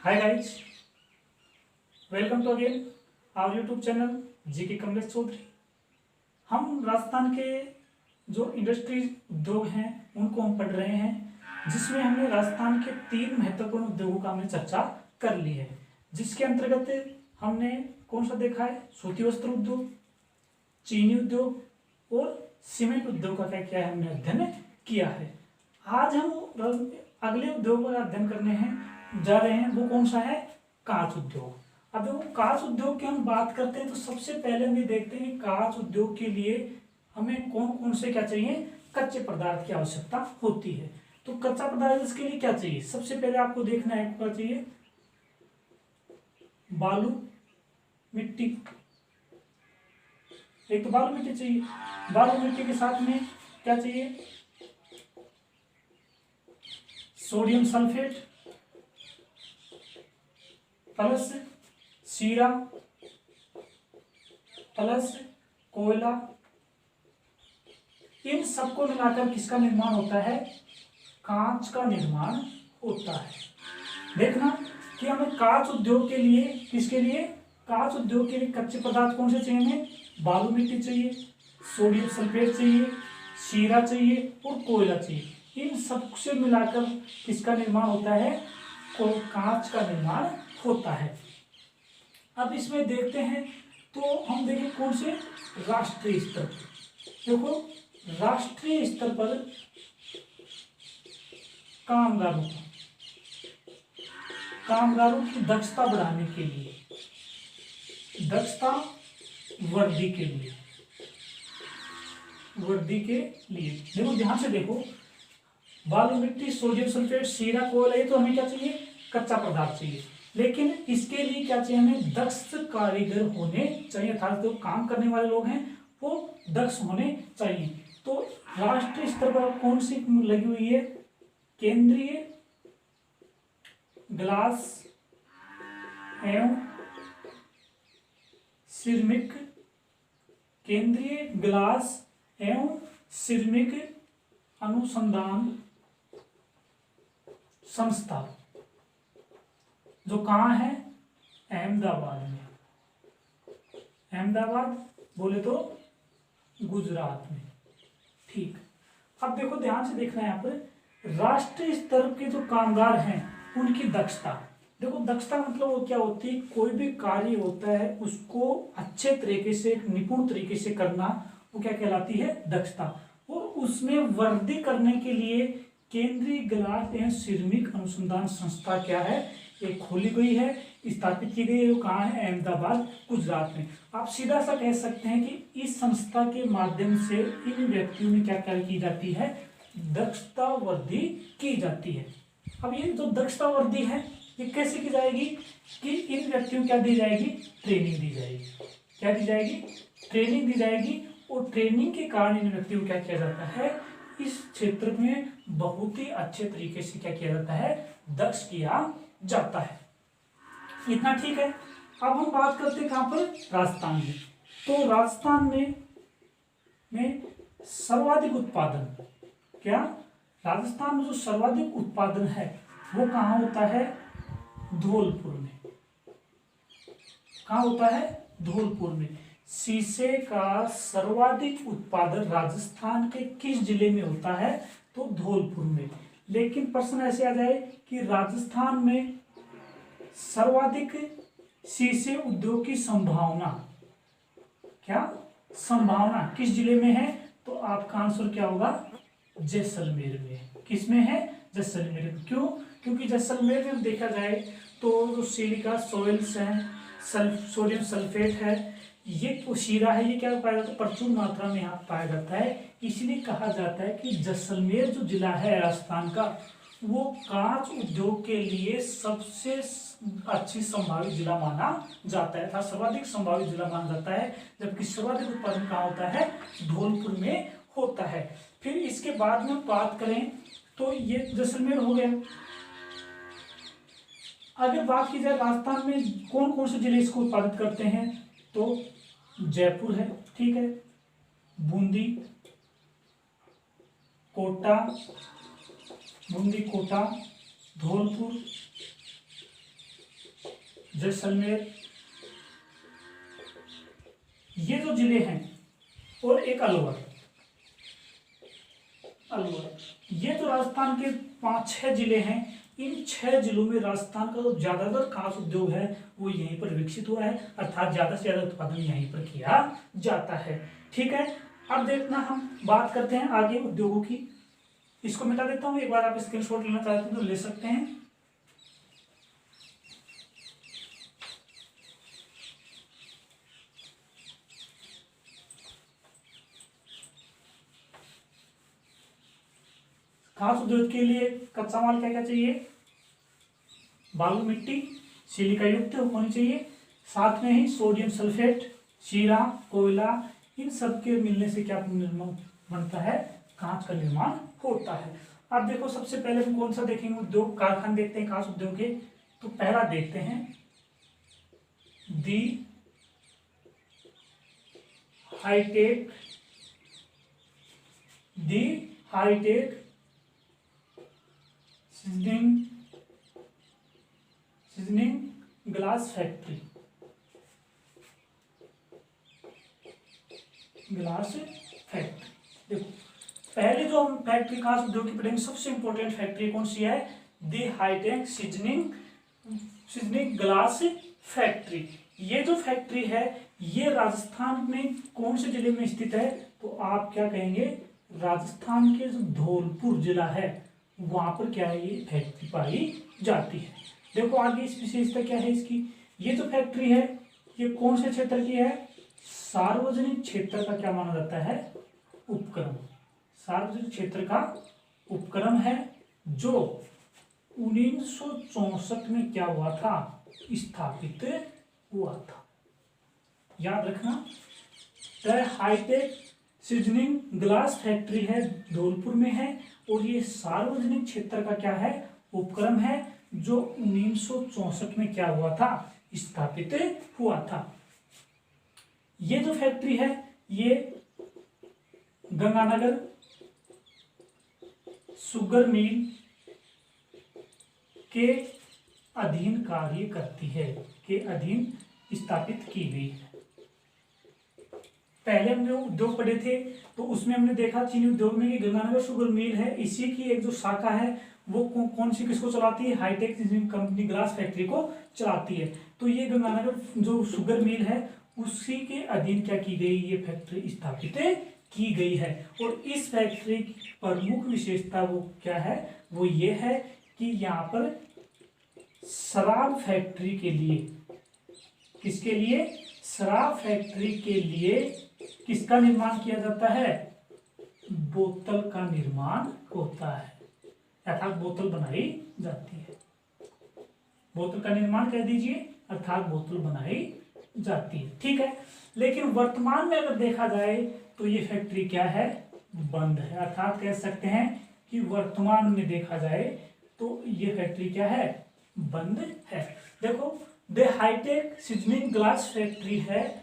Hi guys, welcome to again our YouTube channel GK Kamlesh Chaudhary. हम राजस्थान के जो इंडस्ट्रीज उद्योग हैं उनको हम पढ़ रहे हैं, जिसमें हमने राजस्थान के 3 महत्वपूर्ण उद्योगों का हमने चर्चा कर ली है। जिसके अंतर्गत हमने कौन सा देखा है? सूती वस्त्र उद्योग, चीनी उद्योग और सीमेंट उद्योग का क्या किया है, हमने अध्ययन किया है। आज हम अगले उद्योग का अध्ययन करने हैं जा रहे हैं, वो कौन सा है? कांच उद्योग। अब देखो, कांच उद्योग की हम बात करते हैं तो सबसे पहले हम ये देखते हैं कांच उद्योग के लिए हमें कौन कौन से क्या चाहिए, कच्चे पदार्थ की आवश्यकता होती है। तो कच्चा पदार्थ इसके लिए क्या चाहिए? सबसे पहले आपको देखना है क्या चाहिए, बालू मिट्टी। एक तो बालू मिट्टी चाहिए, बालू मिट्टी के साथ में क्या चाहिए? सोडियम सल्फेट प्लस सीरा प्लस कोयला। इन सबको मिलाकर किसका निर्माण होता है? कांच का निर्माण होता है। देखना कि हमें कांच उद्योग के लिए, किसके लिए? कांच उद्योग के लिए कच्चे पदार्थ कौन से चाहिए? हमें बालू मिट्टी चाहिए, सोडियम सल्फेट चाहिए, सीरा चाहिए और कोयला चाहिए। इन सबसे मिलाकर किसका निर्माण होता है? कांच का निर्माण होता है। अब इसमें देखते हैं तो हम देखें कौन से राष्ट्रीय स्तर। देखो, राष्ट्रीय स्तर पर कामगारों की दक्षता बढ़ाने के लिए, दक्षता वृद्धि के लिए देखो, ध्यान से देखो, बालू मिट्टी, सोडियम सल्फेट, सीरा, कोयला, ये तो हमें क्या चाहिए? कच्चा पदार्थ चाहिए। लेकिन इसके लिए क्या चाहिए? हमें दक्ष कारीगर होने चाहिए, अर्थात जो काम करने वाले लोग हैं वो दक्ष होने चाहिए। तो राष्ट्रीय स्तर पर कौन सी लगी हुई है? केंद्रीय ग्लास एवं सिरमिक, केंद्रीय ग्लास एवं सिरमिक अनुसंधान संस्था, जो कहाँ है? अहमदाबाद में। अहमदाबाद बोले तो गुजरात में। ठीक। अब देखो, ध्यान से देखना है यहाँ पर राष्ट्रीय स्तर के जो कामगार हैं उनकी दक्षता। देखो, दक्षता मतलब वो क्या होती है? कोई भी कार्य होता है उसको अच्छे तरीके से, निपुण तरीके से करना, वो क्या कहलाती है? दक्षता। और उसमें वृद्धि करने के लिए केंद्रीय ग्लास एवं सिरमिक अनुसंधान संस्था क्या है? एक खोली गई है, स्थापित की गई है। वो कहाँ है? अहमदाबाद, गुजरात में। आप सीधा सा कह सकते हैं कि इस संस्था के माध्यम से इन व्यक्तियों में क्या क्या की जाती है? दक्षता वृद्धि की जाती है। अब ये जो दक्षता वृद्धि है ये कैसे की जाएगी? कि इन व्यक्तियों को क्या दी जाएगी? ट्रेनिंग दी जाएगी। क्या दी जाएगी? ट्रेनिंग दी जाएगी। और ट्रेनिंग के कारण इन व्यक्तियों को क्या किया जाता है? इस क्षेत्र में बहुत ही अच्छे तरीके से क्या किया जाता है? दक्ष किया जाता है। इतना ठीक है। अब हम बात करते हैं कहां पर? राजस्थान में। तो राजस्थान में सर्वाधिक उत्पादन, क्या राजस्थान में जो सर्वाधिक उत्पादन है वो कहाँ होता है? धौलपुर में। कहाँ होता है? धौलपुर में। शीशे का सर्वाधिक उत्पादन राजस्थान के किस जिले में होता है? तो धौलपुर में। लेकिन प्रश्न ऐसे आ जाए कि राजस्थान में सर्वाधिक शीशे उद्योग की संभावना, क्या संभावना किस जिले में है? तो आपका आंसर क्या होगा? जैसलमेर में। किसमें है? जैसलमेर में। क्यों? क्योंकि जैसलमेर में देखा जाए तो जो सिलिका सॉइल्स हैं, सोडियम सल्फेट है, ये तो शीरा है, ये क्या पाया जाता है? प्रचुर मात्रा में यहाँ पाया जाता है। इसलिए कहा जाता है कि जैसलमेर जो जिला है राजस्थान का, वो कांच उद्योग के लिए सबसे अच्छी संभावित जिला माना जाता है, अर्थात सर्वाधिक संभावित जिला माना जाता है। जबकि सर्वाधिक उत्पादन कहाँ होता है? धौलपुर में होता है। फिर इसके बाद में बात करें तो ये जैसलमेर हो गया। अगर बात की जाए राजस्थान में कौन कौन से जिले इसको उत्पादित करते हैं, तो जयपुर है, ठीक है, बूंदी, कोटा, धौलपुर, जैसलमेर, ये जो जिले हैं, और एक अलवर। ये जो राजस्थान के 5-6 जिले हैं, इन 6 जिलों में राजस्थान का जो ज्यादातर खास उद्योग है वो यहीं पर विकसित हुआ है, अर्थात ज्यादा से ज्यादा उत्पादन यहीं पर किया जाता है। ठीक है, अब देखना हम बात करते हैं आगे उद्योगों की। इसको मिटा देता हूं, एक बार आप स्क्रीनशॉट लेना चाहते हैं तो ले सकते हैं। खास उद्योग के लिए कच्चा माल क्या क्या चाहिए? बालू मिट्टी सिलिका युक्त होनी चाहिए, साथ में ही सोडियम सल्फेट, शीरा, कोयला, इन सब के मिलने से क्या निर्माण बनता है? कांच का निर्माण होता है। अब देखो, सबसे पहले हम कौन सा देखेंगे उद्योग, कारखाने देखते हैं कांच उद्योग के। तो पहला देखते हैं दी हाईटेक सीजनिंग ग्लास फैक्ट्री। देखो, पहले जो हम फैक्ट्री कांच उद्योग की पढ़ेंगे, सबसे इंपॉर्टेंट फैक्ट्री कौन सी है? दी हाईटेक सीजनिंग ग्लास फैक्ट्री। ये जो फैक्ट्री है ये राजस्थान में कौन से जिले में स्थित है? तो आप क्या कहेंगे, राजस्थान के जो धौलपुर जिला है वहां पर क्या है, ये फैक्ट्री पाई जाती है। देखो आगे इस विशेषता क्या है इसकी। ये जो फैक्ट्री है ये कौन से क्षेत्र की है? सार्वजनिक क्षेत्र का क्या माना जाता है? उपक्रम। सार्वजनिक क्षेत्र का उपक्रम है, जो 1964 में क्या हुआ था? स्थापित हुआ था। याद रखना, the hitech seasoning glass factory है, धौलपुर में है, और ये सार्वजनिक क्षेत्र का क्या है? उपक्रम है, जो 1964 में क्या हुआ था? स्थापित हुआ था। ये जो फैक्ट्री है ये गंगानगर शुगर मिल के अधीन कार्य करती है, के अधीन स्थापित की गई है। पहले हमने उद्योग पढ़े थे तो उसमें हमने देखा चीनी उद्योग में कि गंगानगर शुगर मिल है, इसी की एक जो शाखा है वो कौन सी किसको चलाती है? हाईटेक कंपनी ग्लास फैक्ट्री को चलाती है। तो ये गंगानगर जो शुगर मिल है उसी के अधीन क्या की गई? ये फैक्ट्री स्थापित की गई है। और इस फैक्ट्री की प्रमुख विशेषता वो क्या है? वो ये है कि यहाँ पर शराब फैक्ट्री के लिए, किसके लिए? शराब फैक्ट्री के लिए किसका निर्माण किया जाता है? बोतल का निर्माण होता है, अर्थात बोतल बनाई जाती है। बोतल का निर्माण कह दीजिए, अर्थात बोतल बनाई जाती है। ठीक है, लेकिन वर्तमान में अगर देखा जाए तो ये फैक्ट्री क्या है? बंद है। अर्थात कह सकते हैं कि वर्तमान में देखा जाए तो ये फैक्ट्री क्या है? बंद है। देखो, the hitech seasoning glass factory है,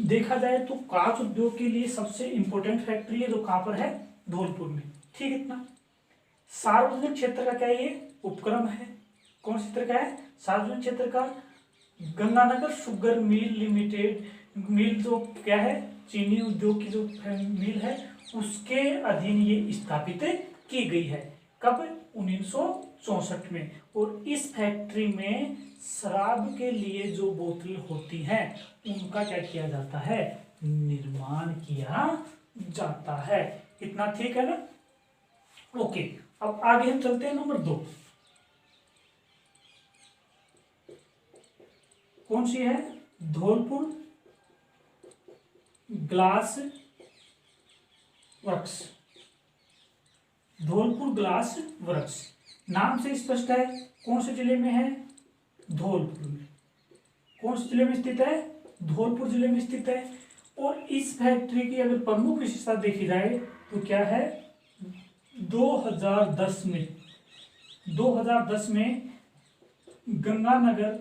देखा जाए तो कांच उद्योग के लिए सबसे इंपॉर्टेंट फैक्ट्री है, जो कहां पर है? धौलपुर में। ठीक है, इतना। सार्वजनिक क्षेत्र का क्या ये? उपक्रम है। कौन क्षेत्र का है? सार्वजनिक क्षेत्र का। गंगानगर शुगर मिल लिमिटेड, मिल जो क्या है? चीनी उद्योग की जो मिल है उसके अधीन ये स्थापित की गई है। कब? 1964 में। और इस फैक्ट्री में शराब के लिए जो बोतल होती हैं उनका क्या किया जाता है? निर्माण किया जाता है। इतना ठीक है ना? ओके, अब आगे हम चलते हैं नंबर 2। कौन सी है? Dholpur glass works. Dholpur glass works नाम से स्पष्ट है, कौन से जिले में है? धौलपुर में। कौन से जिले में स्थित है? धौलपुर जिले में स्थित है। और इस फैक्ट्री की अगर प्रमुख विशेषता देखी जाए तो क्या है? 2010 में गंगानगर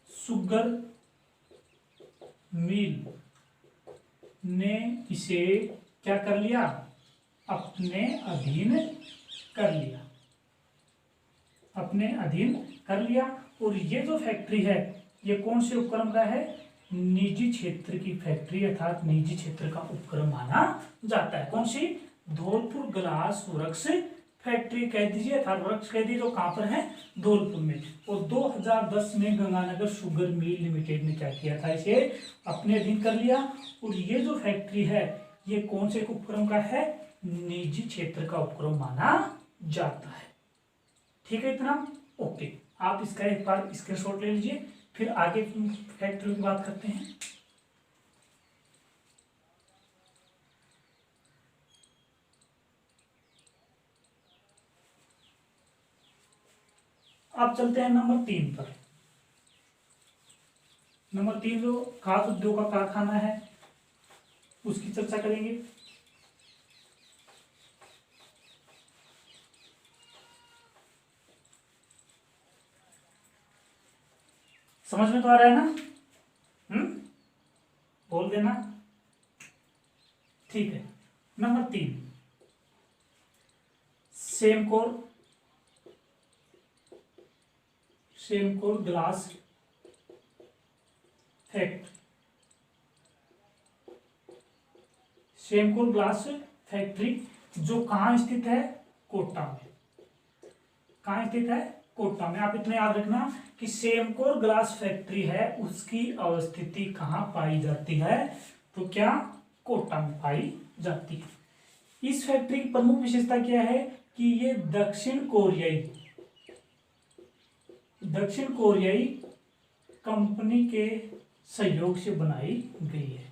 शुगर मिल ने इसे क्या कर लिया? अपने अधीन कर लिया। अपने अधीन कर लिया। और ये जो फैक्ट्री है ये कौन से उपक्रम का है, निजी क्षेत्र की फैक्ट्री अर्थात निजी क्षेत्र का उपक्रम माना जाता है। कौन सी, धौलपुर ग्लास वर्क्स फैक्ट्री कह दीजिए अर्थात वर्क्स कह दीजिए, तो कहां पर है, धौलपुर में। और 2010 में गंगानगर शुगर मिल लिमिटेड ने क्या किया था, इसे अपने अधीन कर लिया। और ये जो फैक्ट्री है ये कौन से उपक्रम का है, निजी क्षेत्र का उपक्रम माना जाता है। ठीक है, इतना ओके। आप इसका एक बार स्क्रीनशॉट ले लीजिए, फिर आगे फैक्ट्री की बात करते हैं। अब चलते हैं नंबर 3 पर। नंबर 3 जो खास उद्योग का कारखाना है उसकी चर्चा करेंगे। समझ में तो आ रहा है ना, बोल देना। ठीक है, number 3 Samcor glass factory. Samcor glass factory जो कहाँ स्थित है, कोटा में। कहाँ स्थित है, कोटा में। आप इतना याद रखना कि सेमकोर ग्लास फैक्ट्री है उसकी अवस्थिति कहाँ पाई जाती है, तो क्या, कोटा में पाई जाती है। इस फैक्ट्री की प्रमुख विशेषता क्या है कि ये दक्षिण कोरियाई कंपनी के सहयोग से बनाई गई है।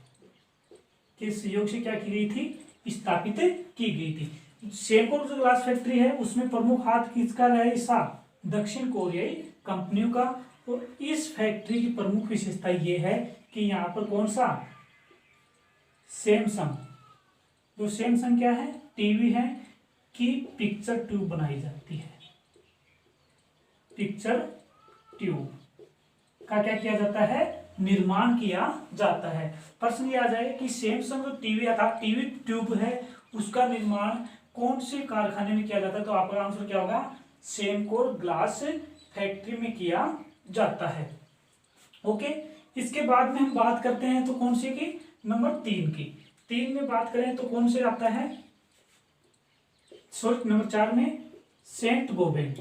किस सहयोग से क्या की गई थी, स्थापित की गई थी। सेमकोर जो ग्लास फैक्ट्री है उसमें प्रमुख हाथ किसका है, हिस्सा दक्षिण कोरियाई कंपनियों का। और इस फैक्ट्री की प्रमुख विशेषता ये है कि यहाँ पर कौन सा, सैमसंग, जो सैमसंग क्या है, टीवी है, की पिक्चर ट्यूब बनाई जाती है। पिक्चर ट्यूब का क्या किया जाता है, निर्माण किया जाता है। प्रश्न ये आ जाए कि सैमसंग जो टीवी अर्थात टीवी ट्यूब है उसका निर्माण कौन से कारखाने में किया जाता है, तो आपका आंसर क्या होगा, सेमकोर ग्लास फैक्ट्री में किया जाता है। ओके, इसके बाद में हम बात करते हैं तो कौन सी की, नंबर 3 की। 3 में बात करें तो कौन से आता है, सॉरी नंबर 4 में सेंट गोबेन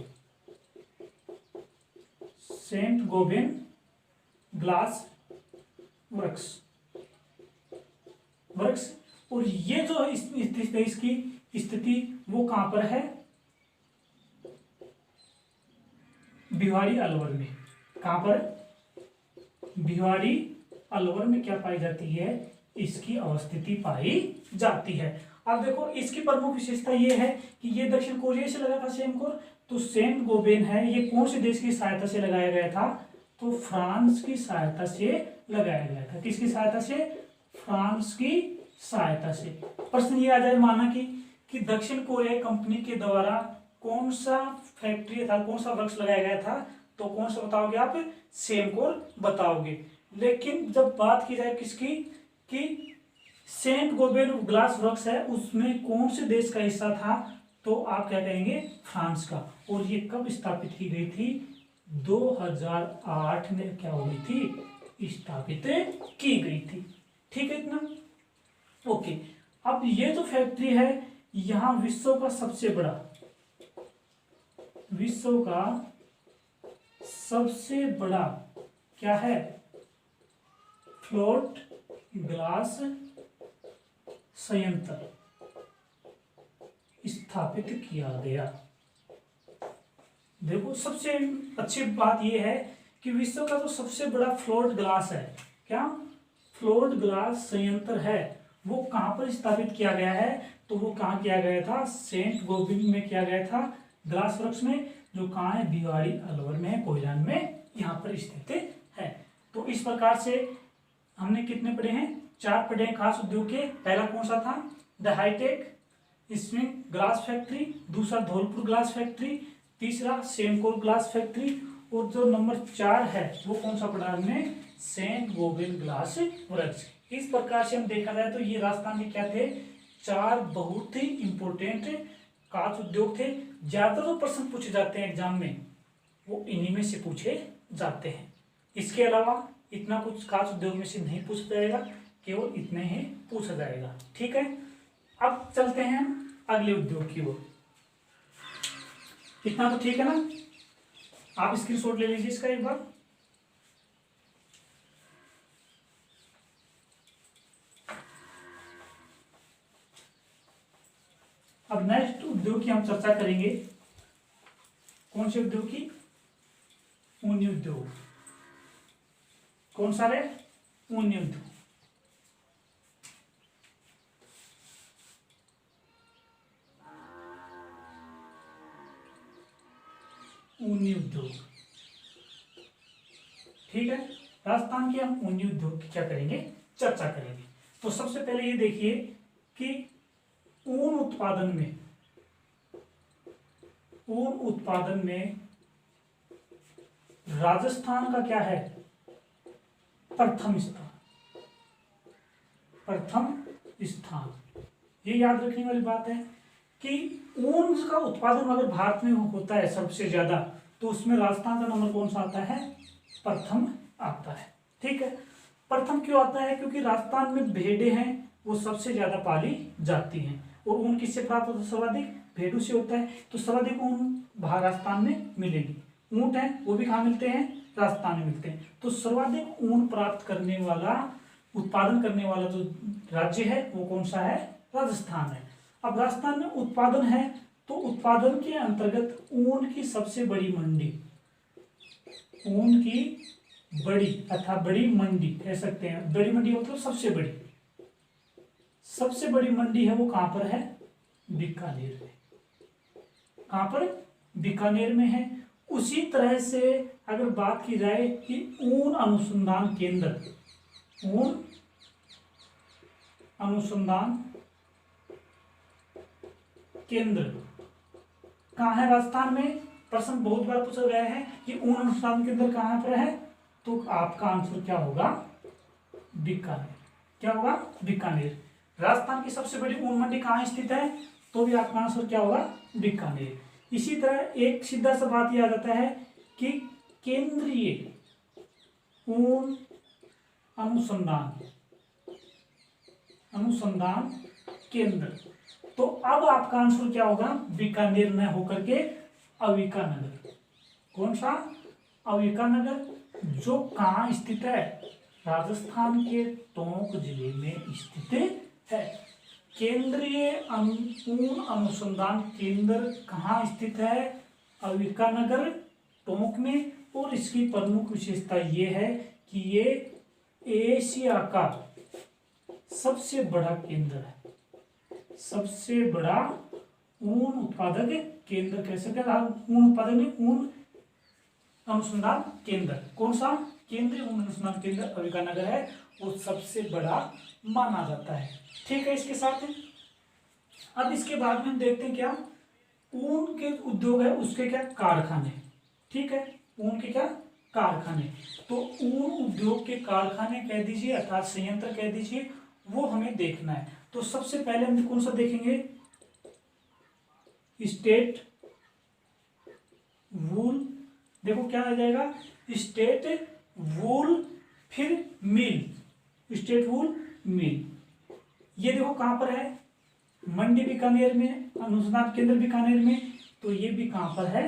ग्लास वर्क्स। और ये जो इसकी स्थिति वो कहां पर है, भिवाड़ी अलवर में। कहां पर, भिवाड़ी अलवर में क्या पाई जाती है, इसकी अवस्थिति पाई जाती है। अब देखो इसकी प्रमुख विशेषता ये है कि ये दक्षिण कोरिया से लगा था सेमकोर। तो सेंट गोबेन है ये कौन से देश की सहायता से लगाया गया था, तो फ्रांस की सहायता से लगाया गया था। किसकी सहायता से, फ्रांस की सहायता से। प्रश्न ये आ जाए, माना कि दक्षिण कोरिया कंपनी के द्वारा कौन सा फैक्ट्री था, कौन सा वर्क्स लगाया गया था, तो कौन सा बताओगे आप, सेमकोर बताओगे। लेकिन जब बात की जाए किसकी, कि सेंट गोबेन ग्लास वर्क्स है उसमें कौन से देश का हिस्सा था, तो आप क्या कहेंगे, फ्रांस का। और ये कब स्थापित की गई थी, 2008 में क्या हुई थी, स्थापित की गई थी। ठीक है, इतना ओके। अब ये जो फैक्ट्री है यहाँ विश्व का सबसे बड़ा क्या है, फ्लोट ग्लास संयंत्र स्थापित किया गया। देखो सबसे अच्छी बात यह है कि विश्व का जो सबसे बड़ा फ्लोट ग्लास है, क्या फ्लोट ग्लास संयंत्र है, वो कहां पर स्थापित किया गया है, तो वो कहां किया गया था, सेंट गोबिन में किया गया था ग्लास वर्क्स में, जो कहां है, भिवाड़ी अलवर में है, कोयलान में यहाँ पर स्थित है। तो इस प्रकार से हमने कितने पढ़े हैं, 4 पढ़े हैं खास उद्योग के। पहला कौन सा था, the hitech spring glass factory, दूसरा धौलपुर ग्लास फैक्ट्री, तीसरा सेमकोर ग्लास फैक्ट्री, और जो नंबर 4 है वो कौन सा पढ़ा हमने, सेंट गोबेन ग्लास वर्क्स। इस प्रकार से हम देखा जाए तो ये राजस्थान के क्या थे, 4 बहुत ही इंपोर्टेंट खास उद्योग थे। ज्यादातर जो प्रश्न पूछे जाते हैं एग्जाम में वो इन्हीं में से पूछे जाते हैं। इसके अलावा इतना कुछ खास उद्योग में से नहीं पूछा जाएगा, केवल इतने ही पूछा जाएगा। ठीक है, अब चलते हैं अगले उद्योग की ओर। इतना तो ठीक है ना, आप स्क्रीनशॉट ले लीजिए इसका एक बार। अब नेक्स्ट उद्योग की हम चर्चा करेंगे। कौन से उद्योग की? ऊनी उद्योग। कौन सा है? ऊनी उद्योग। ऊनी उद्योग, ठीक है। राजस्थान के हम ऊनी उद्योग की क्या करेंगे? चर्चा करेंगे। तो सबसे पहले ये देखिए कि ऊन उत्पादन में राजस्थान का क्या है? प्रथम स्थान। ये याद रखने वाली बात है कि ऊन का उत्पादन अगर भारत में होता है सबसे ज्यादा, तो उसमें राजस्थान का नंबर कौन सा आता है? प्रथम आता है। ठीक है, प्रथम क्यों आता है? क्योंकि राजस्थान में भेड़ें हैं, वो सबसे ज्यादा पाली जाती हैं। और ऊन किससे प्राप्त होता है? सर्वाधिक भेड़ों से होता है। तो सर्वाधिक ऊन राजस्थान में मिलेगी। ऊंट है वो भी कहाँ मिलते हैं? राजस्थान में मिलते हैं। तो सर्वाधिक ऊन प्राप्त करने वाला, उत्पादन करने वाला जो राज्य है वो कौन सा है? राजस्थान है। अब राजस्थान में उत्पादन है, तो उत्पादन के अंतर्गत ऊन की सबसे बड़ी मंडी, ऊन की बड़ी अथवा बड़ी मंडी कह सकते हैं। बड़ी मंडी मतलब सबसे बड़ी मंडी है वो कहां पर है? बीकानेर में। कहां पर? बीकानेर में है। उसी तरह से अगर बात की जाए कि ऊन अनुसंधान केंद्र कहाँ है? राजस्थान में। प्रश्न बहुत बार पूछा गया है कि ऊन अनुसंधान केंद्र कहाँ पर है, तो आपका आंसर क्या होगा? बीकानेर। क्या होगा? बीकानेर। राजस्थान की सबसे बड़ी ऊन मंडी कहाँ स्थित है, तो भी आपका आंसर क्या होगा? बीकानेर। इसी तरह एक सीधा सा बात यह आ जाता है कि केंद्रीय ऊन अनुसंधान केंद्र, तो अब आपका आंसर क्या होगा? बीकानेर न होकर के अविकानगर। कौन सा? अविकानगर। जो कहाँ स्थित है? राजस्थान के टोंक जिले में स्थित है। केंद्रीय ऊन अनुसंधान केंद्र कहाँ स्थित है? अविकानगर, टोंक में। और इसकी प्रमुख विशेषता ये है कि ये एशिया का सबसे बड़ा केंद्र है, सबसे बड़ा ऊन उत्पादक केंद्र कह सकते हैं। ऊन उत्पादक नहीं, ऊन अनुसंधान केंद्र। कौन सा? केंद्रीय ऊन अनुसंधान केंद्र अविकानगर है, वो सबसे बड़ा माना जाता है। ठीक है, इसके साथ अब इसके बाद में हम देखते हैं क्या ऊन के उद्योग है उसके क्या कारखाने। ठीक है, ऊन के क्या कारखाने। तो ऊन उद्योग के कारखाने कह दीजिए अर्थात संयंत्र कह दीजिए, वो हमें देखना है। तो सबसे पहले हम कौन सा देखेंगे? स्टेट वूल। देखो क्या आ जाएगा? स्टेट वूल, फिर मिल। स्टेट वूल मिल, ये देखो कहां पर है? मंडी बीकानेर में, अनुसंधान केंद्र बीकानेर में। तो ये भी कहां पर है?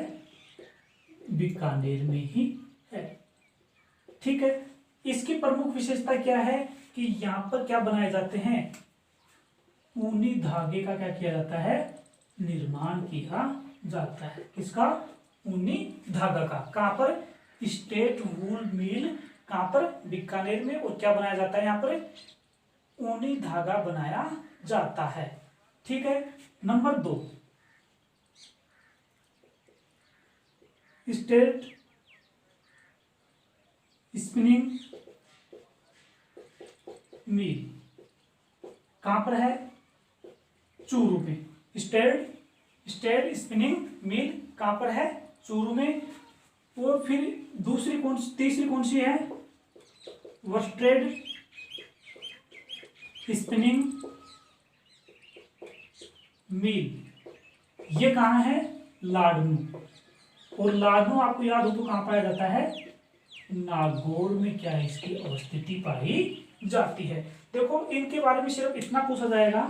बीकानेर में ही है। ठीक है, इसकी प्रमुख विशेषता क्या है कि यहां पर क्या बनाए जाते हैं? ऊनी धागे का क्या किया जाता है? निर्माण किया जाता है। किसका? ऊनी धागा का। कहां पर? स्टेट वूल मिल कहां पर? बीकानेर में। और क्या बनाया जाता है यहाँ पर? ऊनी धागा बनाया जाता है। ठीक है, नंबर 2 स्टेट स्पिनिंग मिल कहां पर है? चूरू में। स्टेट स्पिनिंग मिल कहां पर है? चूरू में। और फिर तीसरी कौन सी है? वर्स्टेड स्पिनिंग मिल, ये कहां है? लाडनू। और लाडनू आपको याद हो तो कहाँ पाया जाता है, नागौर में क्या है, इसकी अवस्थिति पाई जाती है। देखो इनके बारे में सिर्फ इतना पूछा जाएगा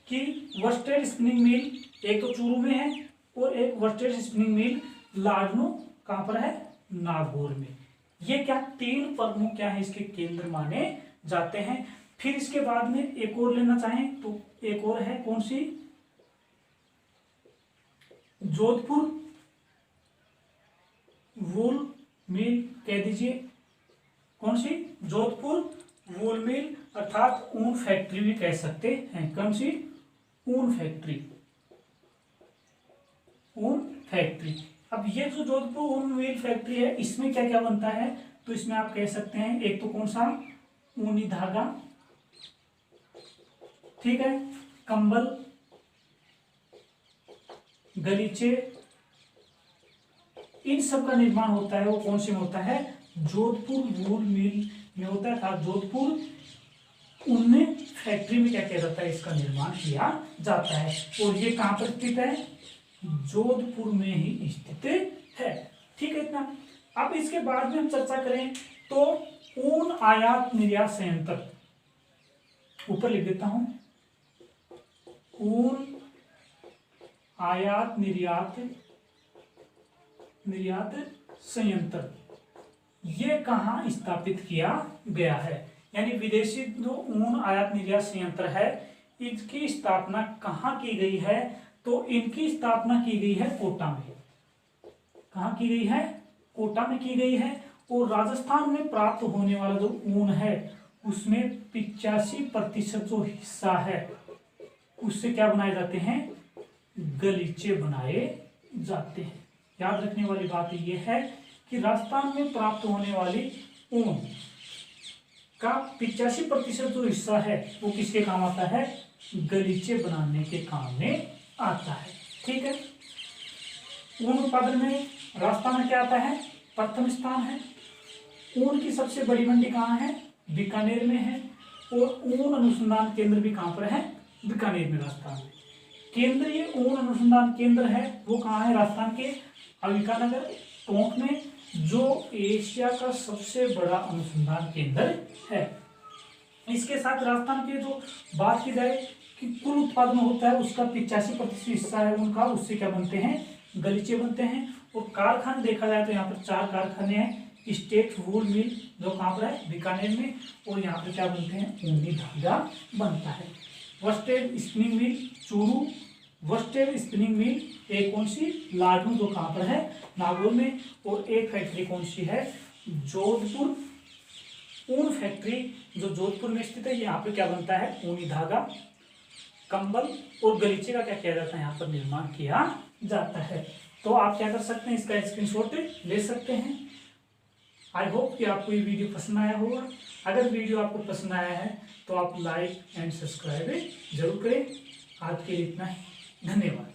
कि वर्स्टेड स्पिनिंग मिल एक तो चूरू में है और एक वर्स्टेड स्पिनिंग मिल लाडनू कहाँ पर है, नागौर में। ये क्या तीन प्रमुख क्या है इसके केंद्र माने जाते हैं। फिर इसके बाद में एक और लेना चाहें तो एक और है, कौन सी, जोधपुर वूल मिल, कह दीजिए कौन सी, जोधपुर वूल मिल अर्थात ऊन फैक्ट्री भी कह सकते हैं। कौन सी, ऊन फैक्ट्री, ऊन फैक्ट्री। अब ये जो जोधपुर ऊन मिल फैक्ट्री है इसमें क्या क्या बनता है, तो इसमें आप कह सकते हैं एक तो कौन सा, ऊनी धागा, ठीक है, कंबल, गलीचे, इन सब का निर्माण होता है वो कौन से में होता है, जोधपुर वूल मिल में होता है। जोधपुर ऊन फैक्ट्री में क्या किया जाता है, इसका निर्माण किया जाता है। और ये कहां पर स्थित है, जोधपुर में ही स्थित है। ठीक है इतना। अब इसके बाद में हम चर्चा करें तो ऊन आयात निर्यात संयंत्र, ऊपर लिख देता हूं, ऊन आयात निर्यात संयंत्र, ये कहां स्थापित किया गया है, यानी विदेशी जो ऊन आयात निर्यात संयंत्र है इसकी स्थापना कहां की गई है, तो इनकी स्थापना की गई है कोटा में। कहां की गई है, कोटा में की गई है। और राजस्थान में प्राप्त होने वाला जो ऊन है उसमें 85% जो हिस्सा है उससे क्या बनाए जाते हैं, गलीचे बनाए जाते हैं। याद रखने वाली बात यह है कि राजस्थान में प्राप्त होने वाली ऊन का 85% जो हिस्सा है वो किसके काम आता है, गलीचे बनाने के काम में आता है। ठीक है। ऊन उत्पादन में राजस्थान में क्या आता है, प्रथम स्थान है। ऊन की सबसे बड़ी मंडी कहाँ है, बीकानेर में है। और ऊन अनुसंधान केंद्र भी कहाँ पर है, बीकानेर में, राजस्थान में। केंद्रीय ऊन अनुसंधान केंद्र है वो कहाँ है, राजस्थान के अंबिकानगर टोंक में, जो एशिया का सबसे बड़ा अनुसंधान केंद्र है। इसके साथ राजस्थान की जो बात की जाए कि कुल उत्पादन होता है उसका 85% हिस्सा है उनका, उससे क्या बनते हैं, गलीचे बनते हैं। और कारखाने देखा जाए तो यहाँ पर 4 कारखाने हैं। स्टेट वूल मिल जो कहाँ पर है, बीकानेर में, और यहाँ पर क्या बनते हैं, ऊनी धागा बनता है। Worsted spinning mill Churu, worsted spinning mill एक कौन सी, लाडनू जो कहाँ पर है, नागौर में। और एक फैक्ट्री कौन सी है, जोधपुर ऊन फैक्ट्री जो जोधपुर में स्थित है। यहाँ पर क्या बनता है, ऊनी धागा, कंबल और गलीचे का क्या किया जाता है, यहाँ पर निर्माण किया जाता है। तो आप क्या कर सकते हैं, इसका स्क्रीनशॉट ले सकते हैं। आई होप कि आपको ये वीडियो पसंद आया होगा। अगर वीडियो आपको पसंद आया है तो आप लाइक एंड सब्सक्राइब जरूर करें। आज के लिए इतना ही, धन्यवाद।